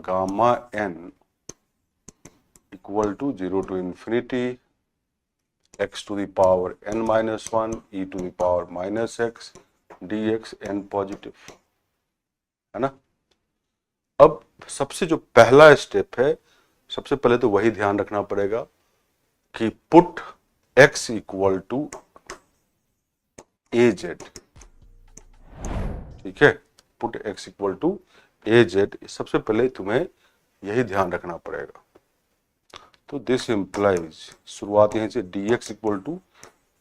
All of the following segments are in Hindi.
Gamma n equal to 0 to infinity x to the power n minus 1 e to the power minus x dx n positive, है ना। अब सबसे जो पहला स्टेप है, सबसे पहले तो वही ध्यान रखना पड़ेगा कि put x equal to a z, ठीक है, put x equal to a z, सबसे पहले तुम्हें यही ध्यान रखना पड़ेगा। तो दिस इंप्लाइज, शुरुआत यहीं से, dx equal to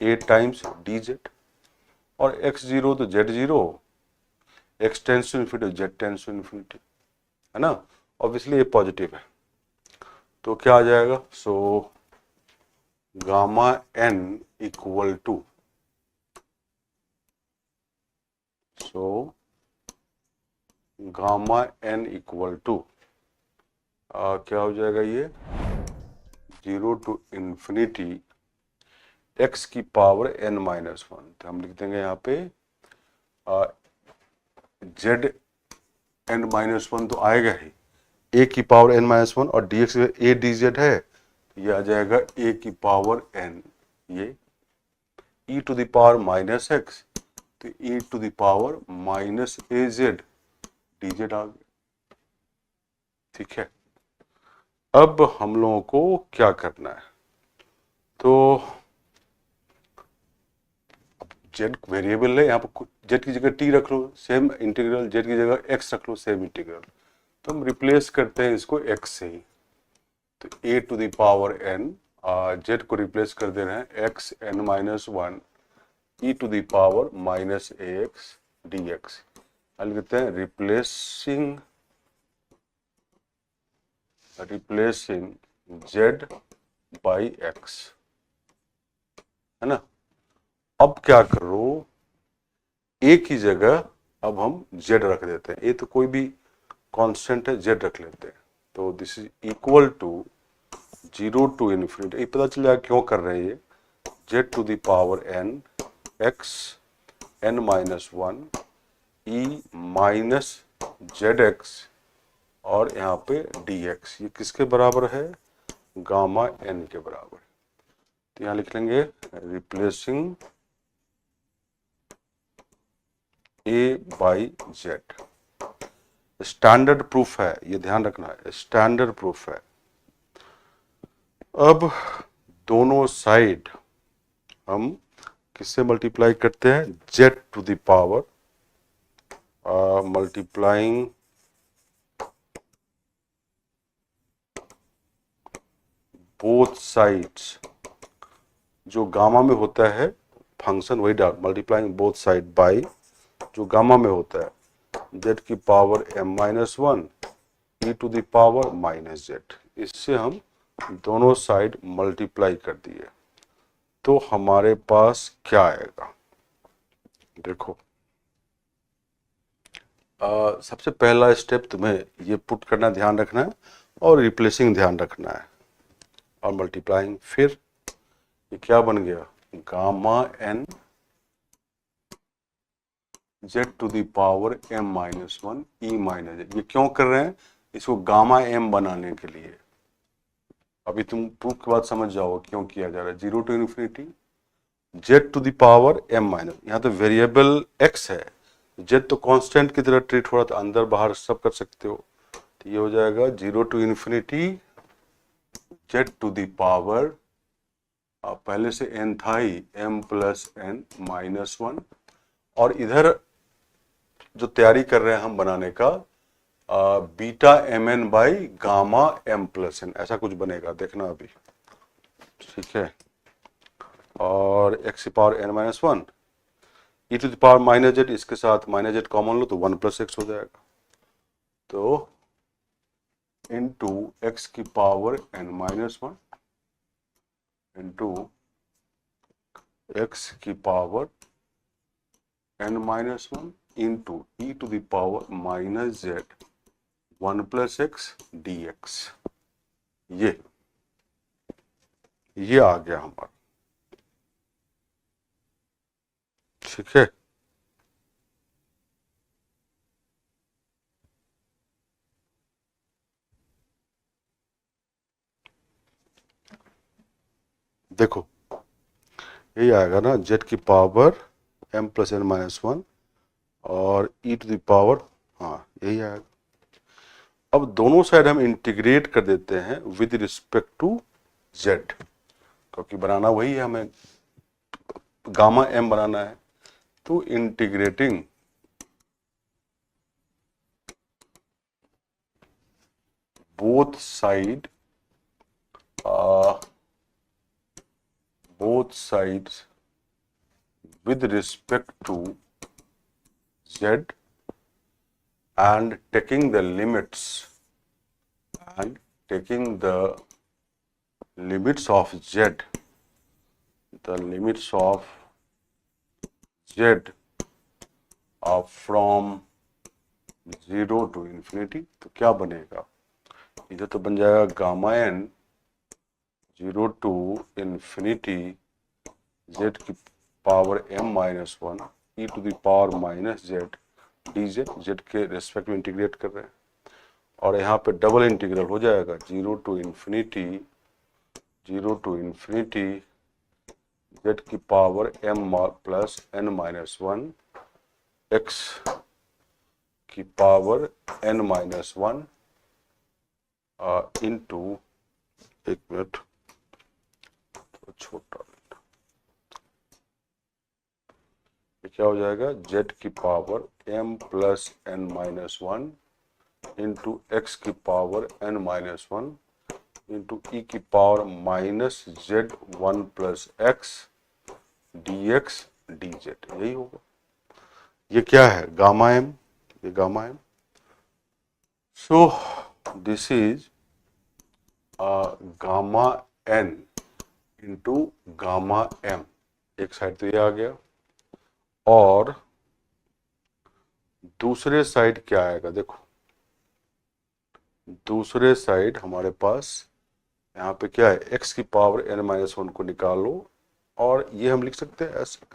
a times d z, और x जीरो तो z zero, x tends to infinity z tends to infinity, है ना। ऑब्वियसली ये पॉजिटिव है, तो क्या आ जाएगा, so gamma n equal to, so gamma n equal to क्या हो जाएगा, ये 0 to इन्फिनिटी x की पावर n माइनस 1, तो हम लिख देंगे यहाँ पे z n माइनस 1 तो आएगा ही, a की पावर n माइनस 1, और dx a dz है, ये आ जाएगा a की पावर n, ये e to the power minus x, तो e to the power minus a z dz आ गया, ठीक है। अब हम लोगों को क्या करना है, तो जेड वेरिएबल है, यहाँ पर जेड की जगह टी रख लो सेम इंटीग्रल, जेड की जगह एक्स रख लो सेम इंटीग्रल, तो हम रिप्लेस करते हैं इसको एक्स से ही, तो a to the power n, z को रिप्लेस कर दे रहे हैं x n minus 1 e to the power minus a x d x, लिखते हैं रिप्लेसिंग जेड बाई एक्स, है ना। अब क्या करो, ए की जगह अब हम जेड रख देते हैं, ए तो कोई भी कांस्टेंट है, जेड रख लेते हैं, तो this is equal to 0 to infinity, ये पता चल जाएगा क्यों कर रहे हैं ये, z to the power n x n minus 1 e minus z x, और यहाँ पे डी एक्स, ये किसके बराबर है, गामा एन के बराबर, तो यहाँ लिख लेंगे replacing A by Z, standard proof है, ये ध्यान रखना है, स्टैंडर्ड प्रूफ है। अब दोनों साइड हम किससे मल्टीप्लाई करते हैं, z to the power multiplying both sides, जो गामा में होता है फंक्शन वही डाल, मल्टीप्लाइंग बोथ साइड बाई जो गामा में होता है जेड की power m minus 1 e to the power minus z, इससे हम दोनों साइड मल्टीप्लाई कर दिए, तो हमारे पास क्या आएगा, देखो सबसे पहला स्टेप तुम्हें ये पुट करना ध्यान रखना है, और रिप्लेसिंग ध्यान रखना है, और मल्टीप्लाइंग, फिर ये क्या बन गया, gamma n z to the power m minus 1 e minus z, ये क्यों कर रहे हैं, इसको गामा m बनाने के लिए, अभी तुम प्रूफ के बाद समझ जाओ क्यों किया जा रहा है, 0 to infinity z to the power m minus, यहाँ तो वेरिएबल x है, जेड तो कांस्टेंट की तरह ट्रीट हो रहा था, अंदर बाहर सब कर सकते हो, तो ये हो जाएगा 0 to infinity z to the power, पहले से n था ही m प्लस एन माइनस 1, और इधर जो तैयारी कर रहे हैं हम बनाने का beta m n by gamma m plus n, ऐसा कुछ बनेगा, देखना अभी, ठीक है। और एक्स की power n minus 1 e to the power minus z, इसके साथ माइनस जेड कॉमन लो तो 1 प्लस एक्स हो जाएगा, तो इंटू एक्स की power n minus 1 into x की power n minus 1 into e to the power minus z 1 plus x d x, ये आ गया हमारा, ठीक है। देखो यही आएगा ना, जेड की power m plus n minus one और e टू द पावर, हाँ यही आएगा। अब दोनों साइड हम इंटीग्रेट कर देते हैं विद रिस्पेक्ट टू z, क्योंकि बनाना वही है, हमें गामा m बनाना है। तो integrating both sides with respect to z and taking the limits of z, the limits of z from 0 to infinity, तो क्या बनेगा, इधर तो बन जाएगा gamma n 0 to infinity z की power m minus one e to the power minus z dz, z के रेस्पेक्ट में इंटीग्रेट कर रहे हैं, और यहाँ पे डबल इंटीग्रल हो जाएगा 0 to infinity z की power m plus n minus one x की power n minus one into, एक मिनट छोटा, क्या हो जाएगा, z की power m plus n minus one into x की power n minus one into e की power minus z one plus x dx dz, यही होगा। ये क्या है, गामा m, ये gamma m। So this is gamma n into gamma m, एक साइड तो ये आ गया, और दूसरे साइड क्या आएगा, देखो दूसरे साइड हमारे पास यहाँ पे क्या है, x की पावर n माइनस वन को निकालो, और ये हम लिख सकते हैं ऐसे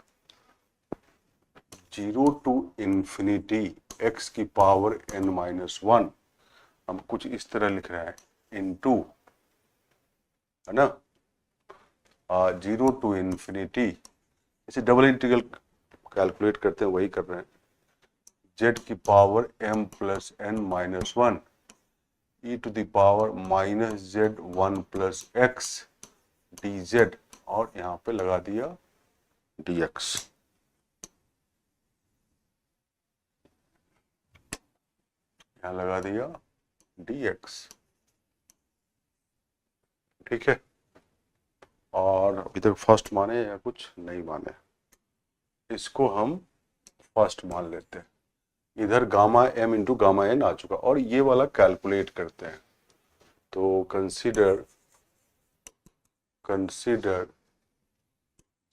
0 टू इंफिनिटी x की पावर n माइनस वन, हम कुछ इस तरह लिख रहे हैं, इनटू, है ना, 0 टू इंफिनिटी, इसे डबल इंटीग्रल कैलकुलेट करते हैं, वही कर रहे हैं, z की power m plus n minus one e to the power minus z one plus x dz, और यहाँ पे लगा दिया dx। यहाँ लगा दिया dx, ठीक है। और अभी तक फर्स्ट माने या कुछ नहीं माने, इसको हम फर्स्ट मान लेते हैं। इधर gamma m into gamma n आ चुका, और ये वाला कैलकुलेट करते हैं। तो consider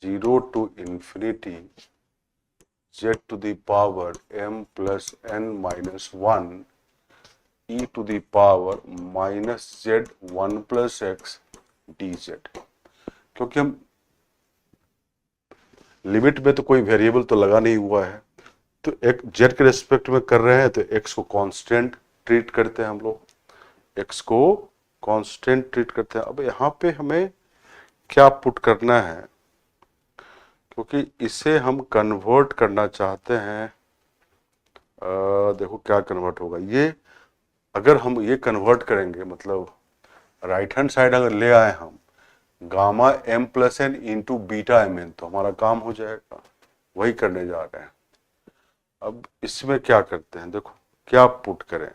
0 to infinity z to the power m plus n minus one e to the power minus z one plus x dz, क्योंकि हम लिमिट में तो कोई वेरिएबल तो लगा नहीं हुआ है, तो एक z के रेस्पेक्ट में कर रहे हैं, तो x को कांस्टेंट ट्रीट करते हैं हम लोग, x को कांस्टेंट ट्रीट करते हैं। अब यहाँ पे हमें क्या पुट करना है, क्योंकि इसे हम कन्वर्ट करना चाहते हैं, देखो क्या कन्वर्ट होगा, ये अगर हम ये कन्वर्ट करेंगे, मतलब राइट हैंड साइड अगर ले आए हम gamma m plus n into beta m n, तो हमारा काम हो जाएगा, वही करने जा रहे हैं। अब इसमें क्या करते हैं, देखो क्या पुट करें,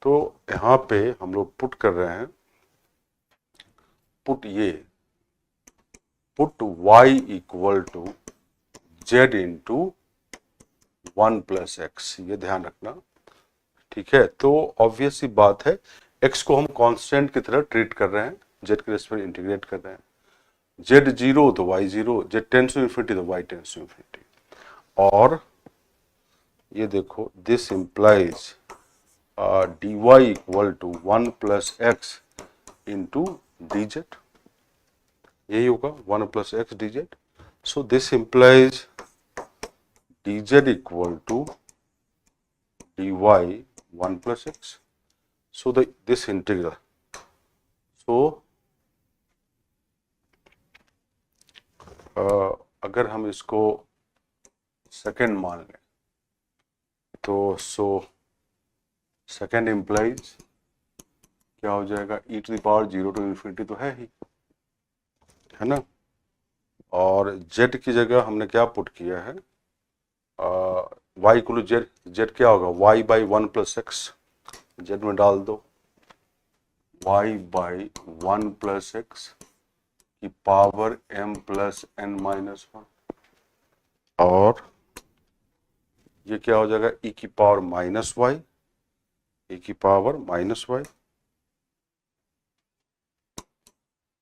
तो यहाँ पे हम लोग पुट कर रहे हैं, put y equal to z into one plus x, ये ध्यान रखना, ठीक है। तो ऑब्वियस सी बात है, x को हम कांस्टेंट की तरह ट्रीट कर रहे हैं, z के रेस्पेक्ट इंटीग्रेट कर रहे हैं, z जीरो तो y zero, z tends to infinity तो y टेंस टू इंफिनिटी, और ये देखो this implies dy equal to one plus x into dz, यही होगा, one plus x dz। So this implies dz equal to dy one plus x. So this integral, so अगर हम इसको सेकेंड मान लें तो सेकेंड इम्प्लाइज क्या हो जाएगा, e to the power 0 to infinity तो है ही, है ना। और z की जगह हमने क्या पुट किया है, y इक्वल टू z क्या होगा, y by 1 plus x, z में डाल दो y बाई 1 प्लस एक्स की power m plus n minus 1, और ये क्या हो जाएगा, e की पावर माइनस वाई, e की पावर माइनस वाई,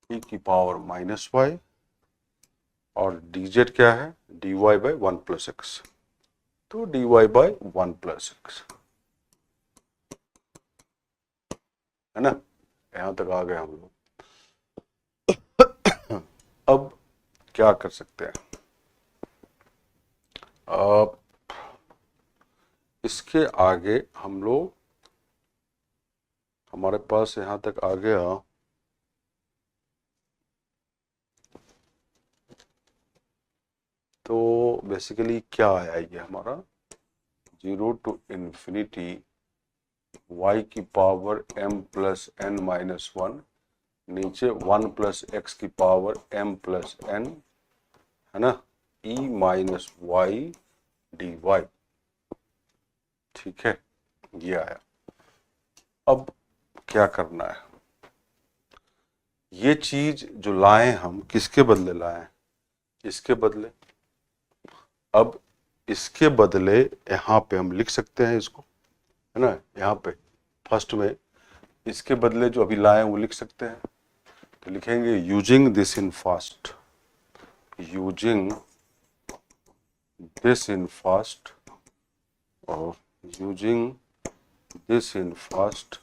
e की पावर माइनस वाई, और dz क्या है, dy बाई 1 प्लस एक्स, तो dy बाई 1 प्लस एक्स, है ना। यहां तक आ गए हम लोग। अब क्या कर सकते हैं, अब इसके आगे हम लोग, हमारे पास यहां तक आ गया, तो बेसिकली क्या आया ये हमारा 0 टू इन्फिनिटी y की power m plus n minus 1, नीचे 1 प्लस एक्स की पावर m प्लस n, है ना, e minus y d y, ठीक है, ये आया। अब क्या करना है, ये चीज जो लाए हम किसके बदले लाए हैं, इसके बदले। अब इसके बदले यहाँ पे हम लिख सकते हैं इसको, है ना, यहाँ पे फर्स्ट में इसके बदले जो अभी लाए हैं वो लिख सकते हैं, तो लिखेंगे using this in fact, using this in fact, और using this in fact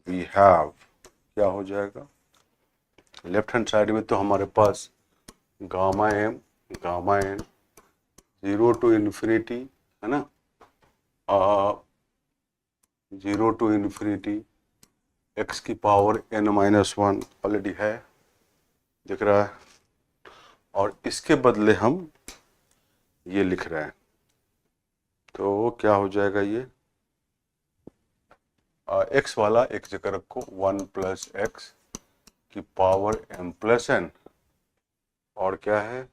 we have, क्या हो जाएगा, लेफ्ट हैंड साइड में तो हमारे पास gamma m, gamma n 0 to infinity, है ना, 0 टू इन्फिनिटी एक्स की पावर n माइनस 1 ऑलरेडी है, दिख रहा है, और इसके बदले हम ये लिख रहे हैं, तो क्या हो जाएगा, ये x वाला एक जगह रखो, 1 प्लस एक्स की पावर m प्लस n, और क्या है,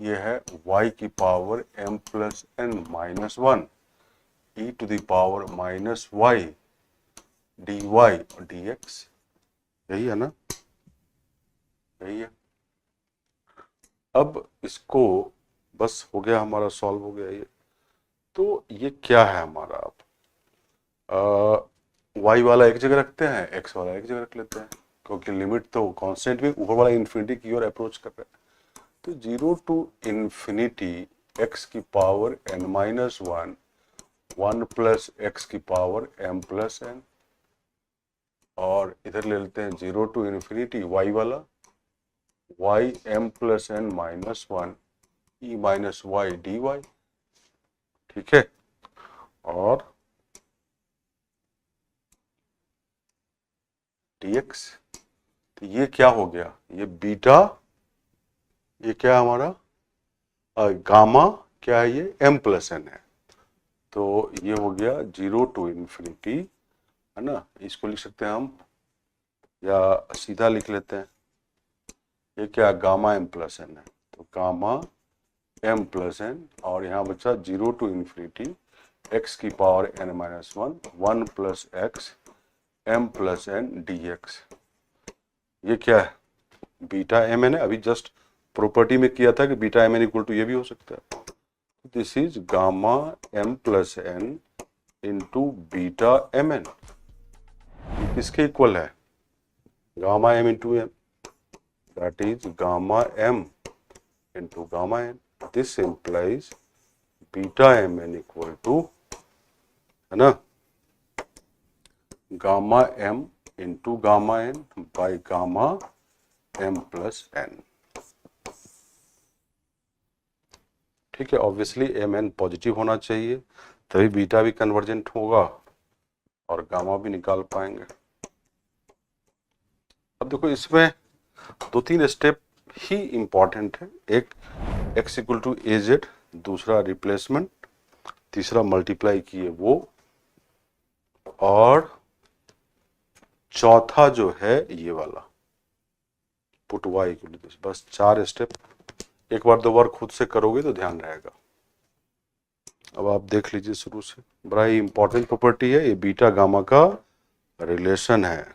ये है y की power m plus n minus 1 e to the power minus y dy और dx, यही है ना, यही है। अब इसको बस हो गया, हमारा सॉल्व हो गया ये। तो ये क्या है हमारा, अब y वाला एक जगह रखते हैं, x वाला एक जगह रख लेते हैं, क्योंकि लिमिट तो कांस्टेंट भी ऊपर वाला इन्फिनिटी की ओर अप्रोच कर रहा है। तो 0 टू इन्फिनिटी x की power n minus 1, 1 plus x की पावर m प्लस n, और इधर ले लेते हैं 0 टू इन्फिनिटी y वाला, y m plus n minus 1 e minus y d y, ठीक है, और dx, तो ये क्या हो गया, ये बीटा, ये क्या है हमारा, गामा क्या है, ये m प्लस n है, तो ये हो गया 0 टू इन्फिनिटी, है ना, इसको लिख सकते हैं हम, या सीधा लिख लेते हैं, ये क्या गामा m प्लस n है, तो गामा m प्लस n, और यहाँ बचा 0 टू इन्फिनिटी x की power n minus 1, 1 plus x m plus n dx, ये क्या है, बीटा एम एन है, अभी जस्ट प्रॉपर्टी में किया था कि beta m n equal to ये भी हो सकता है, this is gamma m plus n into beta m n, किसके इक्वल है, gamma m into m, that is gamma m into gamma n, this implies beta m n equal to, है ना, gamma m into gamma n by gamma m plus n, ठीक है। ऑब्वियसली एम एन पॉजिटिव होना चाहिए, तभी बीटा भी कन्वर्जेंट होगा और गामा भी निकाल पाएंगे। अब देखो इसमें 2-3 स्टेप ही इंपॉर्टेंट है। एक x equal to a z, दूसरा रिप्लेसमेंट, तीसरा मल्टीप्लाई किए वो, और चौथा जो है ये वाला put y equal to this. बस 4 स्टेप, एक बार दो बार खुद से करोगे तो ध्यान रहेगा। अब आप देख लीजिए शुरू से, बड़ा ही इंपॉर्टेंट प्रॉपर्टी है ये, बीटा गामा का रिलेशन है।